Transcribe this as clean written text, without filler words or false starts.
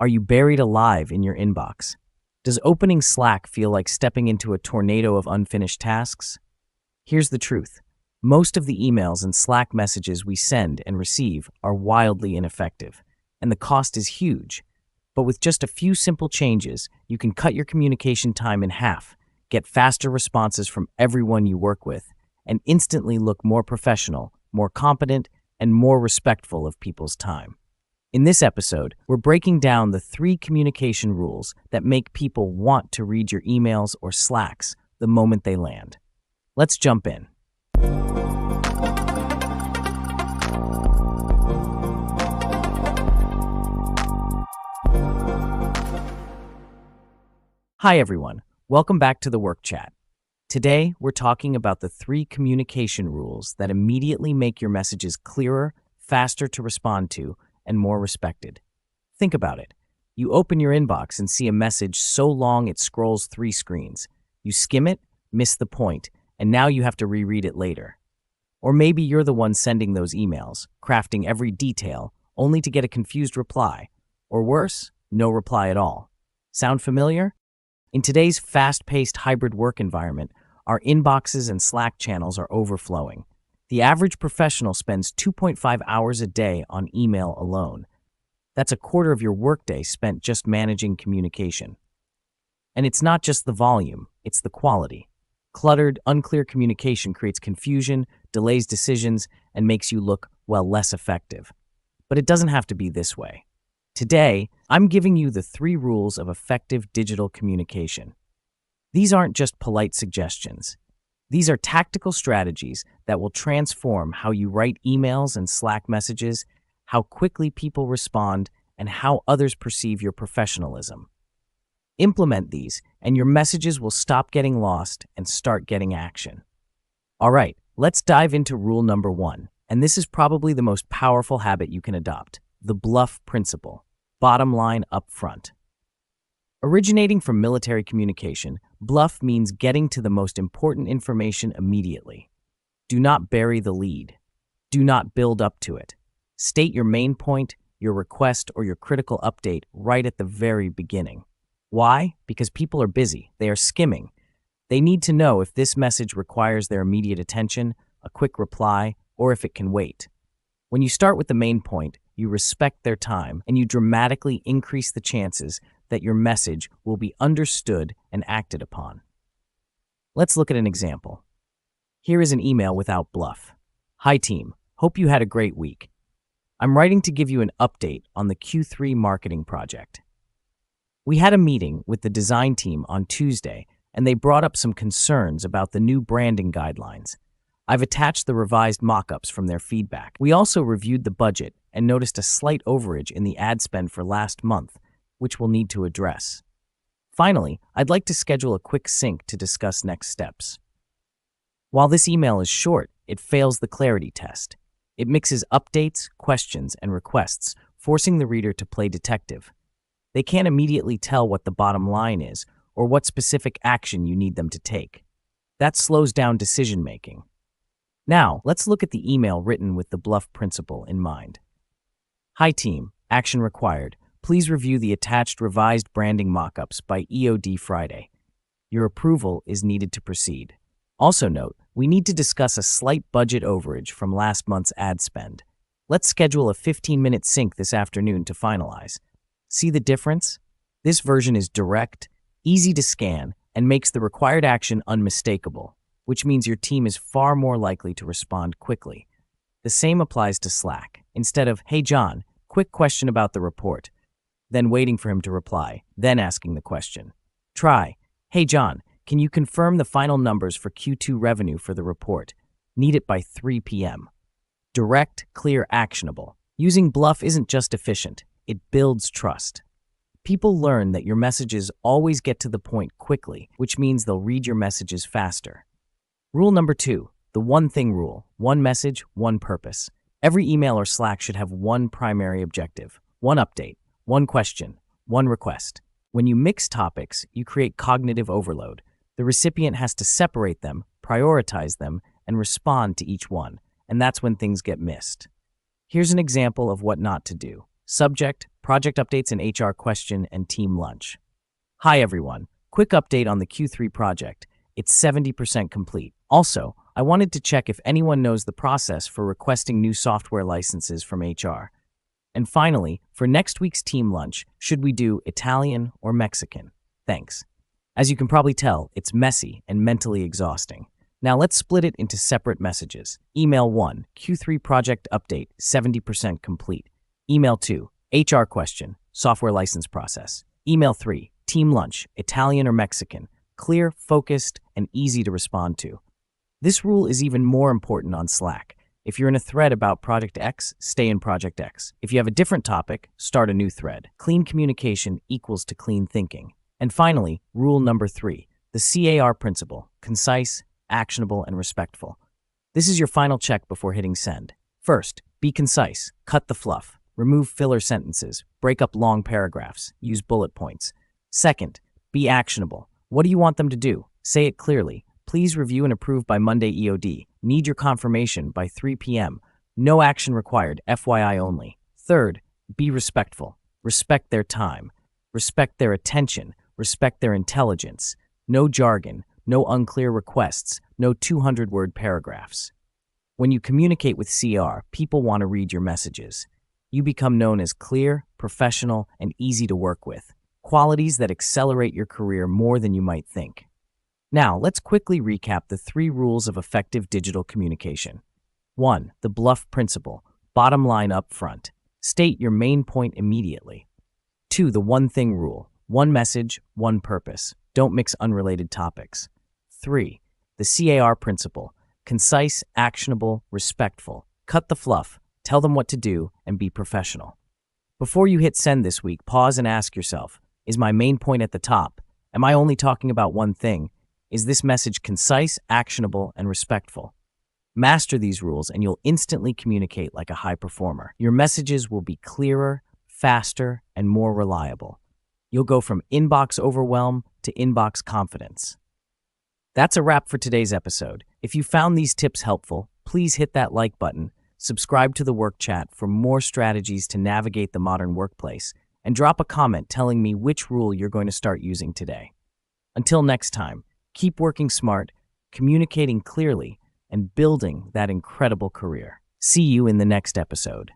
Are you buried alive in your inbox? Does opening Slack feel like stepping into a tornado of unfinished tasks? Here's the truth. Most of the emails and Slack messages we send and receive are wildly ineffective, and the cost is huge. But with just a few simple changes, you can cut your communication time in half, get faster responses from everyone you work with, and instantly look more professional, more competent, and more respectful of people's time. In this episode, we're breaking down the 3 communication rules that make people want to read your emails or Slacks the moment they land. Let's jump in. Hi everyone, welcome back to the Work Chat. Today, we're talking about the 3 communication rules that immediately make your messages clearer, faster to respond to, and more respected. Think about it. You open your inbox and see a message so long it scrolls 3 screens. You skim it, miss the point, and now you have to reread it later. Or maybe you're the one sending those emails, crafting every detail, only to get a confused reply. Or worse, no reply at all. Sound familiar? In today's fast-paced hybrid work environment, our inboxes and Slack channels are overflowing. The average professional spends 2.5 hours a day on email alone. That's a quarter of your workday spent just managing communication. And it's not just the volume, it's the quality. Cluttered, unclear communication creates confusion, delays decisions, and makes you look, well, less effective. But it doesn't have to be this way. Today, I'm giving you the 3 rules of effective digital communication. These aren't just polite suggestions. These are tactical strategies that will transform how you write emails and Slack messages, how quickly people respond, and how others perceive your professionalism. Implement these, and your messages will stop getting lost and start getting action. All right, let's dive into rule number 1, and this is probably the most powerful habit you can adopt, the bluff principle. Bottom line up front. Originating from military communication, bluff means getting to the most important information immediately. Do not bury the lead. Do not build up to it. State your main point, your request, or your critical update right at the very beginning. Why? Because people are busy. They are skimming. They need to know if this message requires their immediate attention, a quick reply, or if it can wait. When you start with the main point, you respect their time, and you dramatically increase the chances that your message will be understood and acted upon. Let's look at an example. Here is an email without bluff. Hi team, hope you had a great week. I'm writing to give you an update on the Q3 marketing project. We had a meeting with the design team on Tuesday, and they brought up some concerns about the new branding guidelines. I've attached the revised mock-ups from their feedback. We also reviewed the budget and noticed a slight overage in the ad spend for last month, which we'll need to address. Finally, I'd like to schedule a quick sync to discuss next steps. While this email is short, it fails the clarity test. It mixes updates, questions, and requests, forcing the reader to play detective. They can't immediately tell what the bottom line is or what specific action you need them to take. That slows down decision-making. Now, let's look at the email written with the bluff principle in mind. Hi team, action required. Please review the attached revised branding mockups by EOD Friday. Your approval is needed to proceed. Also note, we need to discuss a slight budget overage from last month's ad spend. Let's schedule a 15-minute sync this afternoon to finalize. See the difference? This version is direct, easy to scan, and makes the required action unmistakable, which means your team is far more likely to respond quickly. The same applies to Slack. Instead of, hey John, quick question about the report, then waiting for him to reply, then asking the question. Try, hey John, can you confirm the final numbers for Q2 revenue for the report? Need it by 3 p.m. Direct, clear, actionable. Using bluff isn't just efficient, it builds trust. People learn that your messages always get to the point quickly, which means they'll read your messages faster. Rule number 2, the one thing rule, one message, one purpose. Every email or Slack should have one primary objective, one update, one question, one request. When you mix topics, you create cognitive overload. The recipient has to separate them, prioritize them, and respond to each one, and that's when things get missed. Here's an example of what not to do. Subject, project updates and HR question and team lunch. Hi everyone, quick update on the Q3 project. It's 70% complete. Also, I wanted to check if anyone knows the process for requesting new software licenses from HR. And finally, for next week's team lunch, should we do Italian or Mexican? Thanks. As you can probably tell, it's messy and mentally exhausting. Now let's split it into separate messages. Email 1, Q3 project update, 70% complete. Email 2, HR question, software license process. Email 3, team lunch, Italian or Mexican, clear, focused, and easy to respond to. This rule is even more important on Slack. If you're in a thread about Project X, stay in Project X. If you have a different topic, start a new thread. Clean communication equals to clean thinking. And finally, rule number 3, the CAR principle, concise, actionable, and respectful. This is your final check before hitting send. First, be concise, cut the fluff, remove filler sentences, break up long paragraphs, use bullet points. Second, be actionable. What do you want them to do? Say it clearly. Please review and approve by Monday EOD. Need your confirmation by 3 p.m. No action required, FYI only. Third, be respectful. Respect their time. Respect their attention. Respect their intelligence. No jargon. No unclear requests. No 200-word paragraphs. When you communicate with CR, people want to read your messages. You become known as clear, professional, and easy to work with. Qualities that accelerate your career more than you might think. Now, let's quickly recap the 3 rules of effective digital communication. 1. The bluff principle. Bottom line up front. State your main point immediately. 2. The one thing rule. One message, one purpose. Don't mix unrelated topics. 3. The CAR principle. Concise, actionable, respectful. Cut the fluff. Tell them what to do and be professional. Before you hit send this week, pause and ask yourself, is my main point at the top? Am I only talking about one thing? Is this message concise, actionable, and respectful? Master these rules and you'll instantly communicate like a high performer. Your messages will be clearer, faster, and more reliable. You'll go from inbox overwhelm to inbox confidence. That's a wrap for today's episode. If you found these tips helpful, please hit that like button, subscribe to the Work Chat for more strategies to navigate the modern workplace, and drop a comment telling me which rule you're going to start using today. Until next time, keep working smart, communicating clearly, and building that incredible career. See you in the next episode.